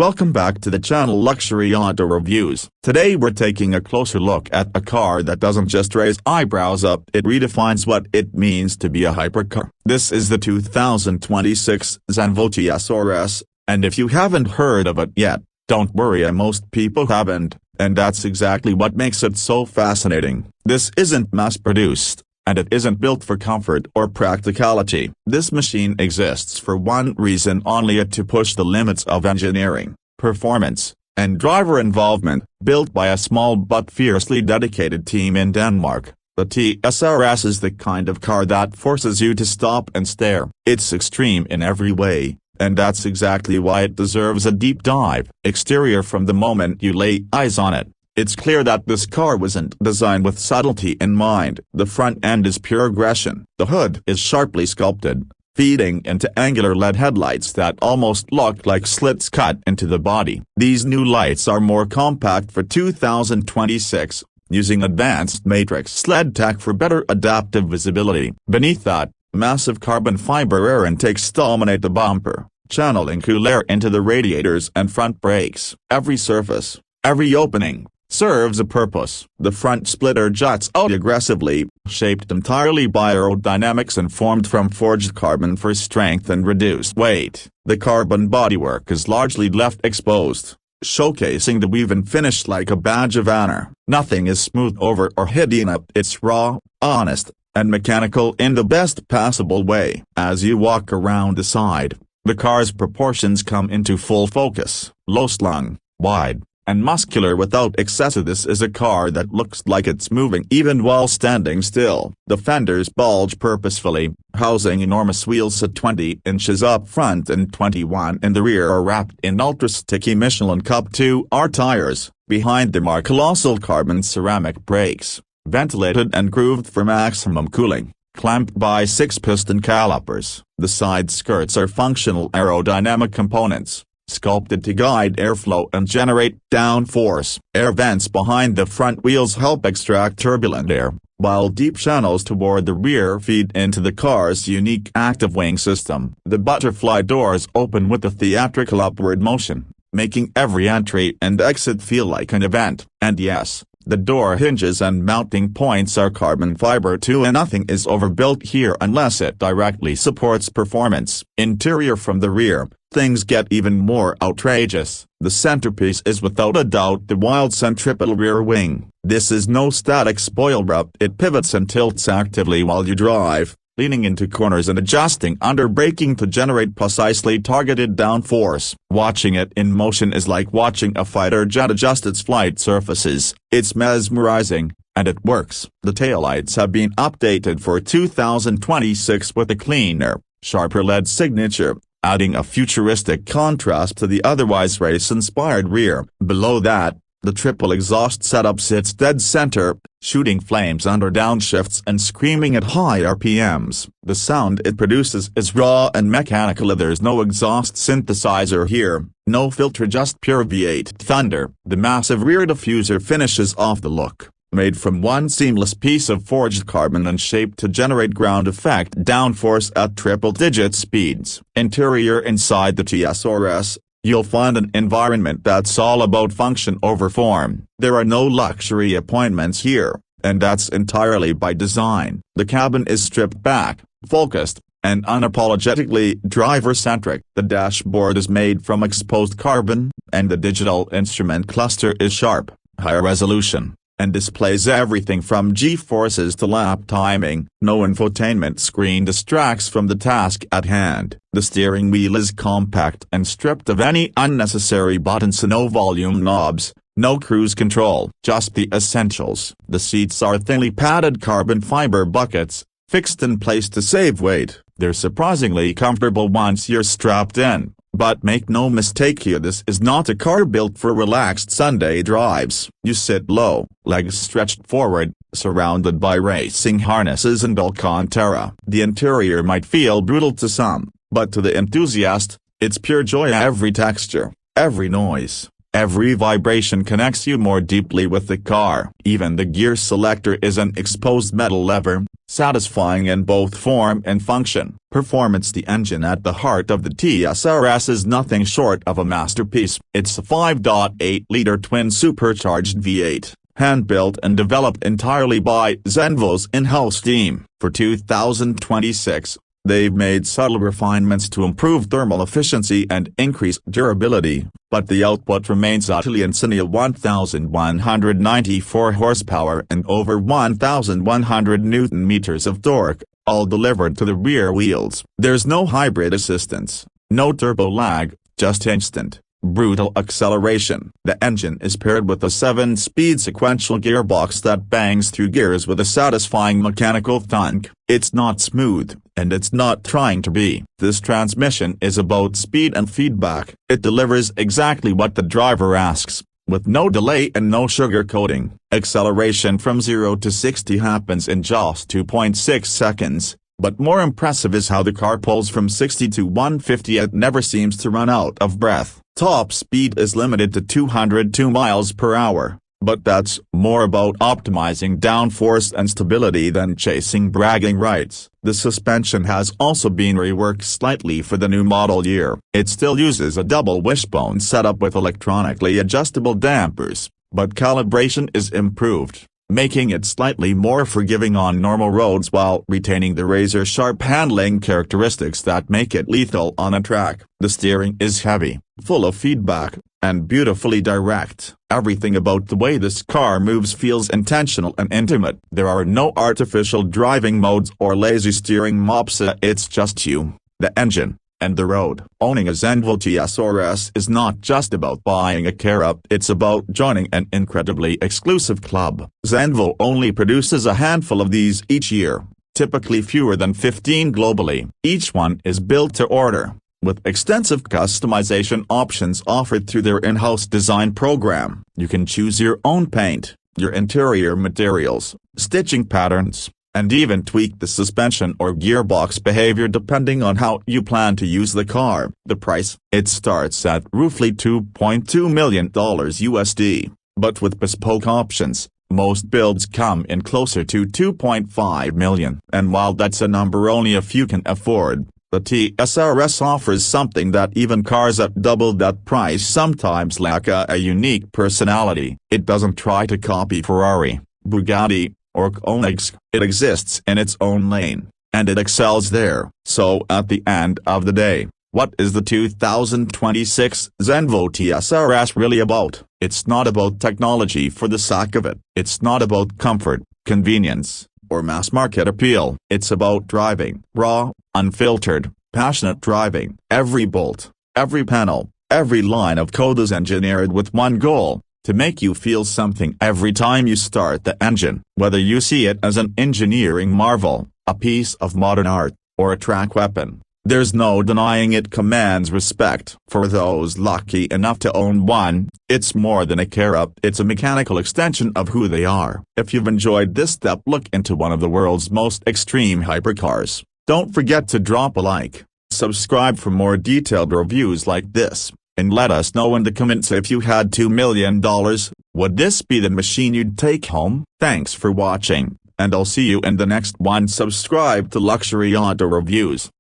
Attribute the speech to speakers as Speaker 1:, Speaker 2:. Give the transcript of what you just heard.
Speaker 1: Welcome back to the channel Luxury Auto Reviews. Today we're taking a closer look at a car that doesn't just raise eyebrows up, it redefines what it means to be a hypercar. This is the 2026 Zenvo TSRS, and if you haven't heard of it yet, don't worry, most people haven't, and that's exactly what makes it so fascinating. This isn't mass-produced, and it isn't built for comfort or practicality. This machine exists for one reason only: to push the limits of engineering, performance, and driver involvement. Built by a small but fiercely dedicated team in Denmark, the TSRS is the kind of car that forces you to stop and stare. It's extreme in every way, and that's exactly why it deserves a deep dive. Exterior: from the moment you lay eyes on it, it's clear that this car wasn't designed with subtlety in mind. The front end is pure aggression. The hood is sharply sculpted, feeding into angular LED headlights that almost look like slits cut into the body. These new lights are more compact for 2026, using advanced matrix LED tech for better adaptive visibility. Beneath that, massive carbon fiber air intakes dominate the bumper, channeling cool air into the radiators and front brakes. Every surface, every opening, serves a purpose. The front splitter juts out aggressively, shaped entirely by aerodynamics and formed from forged carbon for strength and reduced weight. The carbon bodywork is largely left exposed, showcasing the weave-in finish like a badge of honor. Nothing is smoothed over or hidden up. It's raw, honest, and mechanical in the best possible way. As you walk around the side, the car's proportions come into full focus. Low-slung, wide, and muscular without excessive. This is a car that looks like it's moving even while standing still. The fenders bulge purposefully, housing enormous wheels at 20 inches up front and 21 in the rear are wrapped in ultra-sticky Michelin Cup 2R tires. Behind them are colossal carbon ceramic brakes, ventilated and grooved for maximum cooling, clamped by 6-piston calipers. The side skirts are functional aerodynamic components, sculpted to guide airflow and generate downforce. Air vents behind the front wheels help extract turbulent air, while deep channels toward the rear feed into the car's unique active wing system. The butterfly doors open with a theatrical upward motion, making every entry and exit feel like an event. And yes, the door hinges and mounting points are carbon fiber too, and nothing is overbuilt here unless it directly supports performance. Interior: from the rear, things get even more outrageous. The centerpiece is without a doubt the wild centripetal rear wing. This is no static spoiler, it pivots and tilts actively while you drive, leaning into corners and adjusting under braking to generate precisely targeted downforce. Watching it in motion is like watching a fighter jet adjust its flight surfaces. It's mesmerizing, and it works. The taillights have been updated for 2026 with a cleaner, sharper LED signature, adding a futuristic contrast to the otherwise race-inspired rear. Below that, the triple exhaust setup sits dead center, shooting flames under downshifts and screaming at high RPMs. The sound it produces is raw and mechanical. There's no exhaust synthesizer here, no filter, just pure V8 thunder. The massive rear diffuser finishes off the look, made from one seamless piece of forged carbon and shaped to generate ground effect downforce at triple-digit speeds. Interior: inside the TSRS, you'll find an environment that's all about function over form. There are no luxury appointments here, and that's entirely by design. The cabin is stripped back, focused, and unapologetically driver-centric. The dashboard is made from exposed carbon, and the digital instrument cluster is sharp, high-resolution, and displays everything from G-forces to lap timing. No infotainment screen distracts from the task at hand. The steering wheel is compact and stripped of any unnecessary buttons. No volume knobs, no cruise control, just the essentials. The seats are thinly padded carbon fiber buckets, fixed in place to save weight. They're surprisingly comfortable once you're strapped in. But make no mistake here, this is not a car built for relaxed Sunday drives. You sit low, legs stretched forward, surrounded by racing harnesses and Alcantara. The interior might feel brutal to some, but to the enthusiast, it's pure joy. Every texture, every noise, Every vibration connects you more deeply with the car. Even the gear selector is an exposed metal lever, satisfying in both form and function. Performance. The engine at the heart of the TSRS is nothing short of a masterpiece. It's a 5.8-liter twin supercharged V8, hand-built and developed entirely by Zenvo's in-house team. For 2026, they've made subtle refinements to improve thermal efficiency and increase durability, but the output remains utterly insane: 1,194 horsepower and over 1,100 Newton-meters of torque, all delivered to the rear wheels. There's no hybrid assistance, no turbo lag, just instant, brutal acceleration. The engine is paired with a 7-speed sequential gearbox that bangs through gears with a satisfying mechanical thunk. It's not smooth, and it's not trying to be. This transmission is about speed and feedback. It delivers exactly what the driver asks, with no delay and no sugarcoating. Acceleration from 0 to 60 happens in just 2.6 seconds. But more impressive is how the car pulls from 60 to 150. It never seems to run out of breath. Top speed is limited to 202 miles per hour, but that's more about optimizing downforce and stability than chasing bragging rights. The suspension has also been reworked slightly for the new model year. It still uses a double wishbone setup with electronically adjustable dampers, but calibration is improved, making it slightly more forgiving on normal roads while retaining the razor-sharp handling characteristics that make it lethal on a track. The steering is heavy, full of feedback, and beautifully direct. Everything about the way this car moves feels intentional and intimate. There are no artificial driving modes or lazy steering mops. It's just you, the engine, and the road. Owning a Zenvo TSRS is not just about buying a car, it's about joining an incredibly exclusive club. Zenvo only produces a handful of these each year, typically fewer than 15 globally. Each one is built to order, with extensive customization options offered through their in-house design program. You can choose your own paint, your interior materials, stitching patterns, and even tweak the suspension or gearbox behavior depending on how you plan to use the car. The price? It starts at roughly $2.2 million USD, but with bespoke options, most builds come in closer to $2.5 million. And while that's a number only a few can afford, the TSRS offers something that even cars at double that price sometimes lack: a unique personality. It doesn't try to copy Ferrari, Bugatti, or Koenigsegg. It exists in its own lane, and it excels there. So at the end of the day, what is the 2026 Zenvo TSRS really about? It's not about technology for the sake of it. It's not about comfort, convenience, or mass market appeal. It's about driving. Raw, unfiltered, passionate driving. Every bolt, every panel, every line of code is engineered with one goal: to make you feel something every time you start the engine. Whether you see it as an engineering marvel, a piece of modern art, or a track weapon, there's no denying it commands respect. For those lucky enough to own one, it's more than a car, it's a mechanical extension of who they are. If you've enjoyed this step look into one of the world's most extreme hypercars, don't forget to drop a like, subscribe for more detailed reviews like this, and let us know in the comments if you had $2 million, would this be the machine you'd take home? Thanks for watching, and I'll see you in the next one. Subscribe to Luxury Auto Reviews.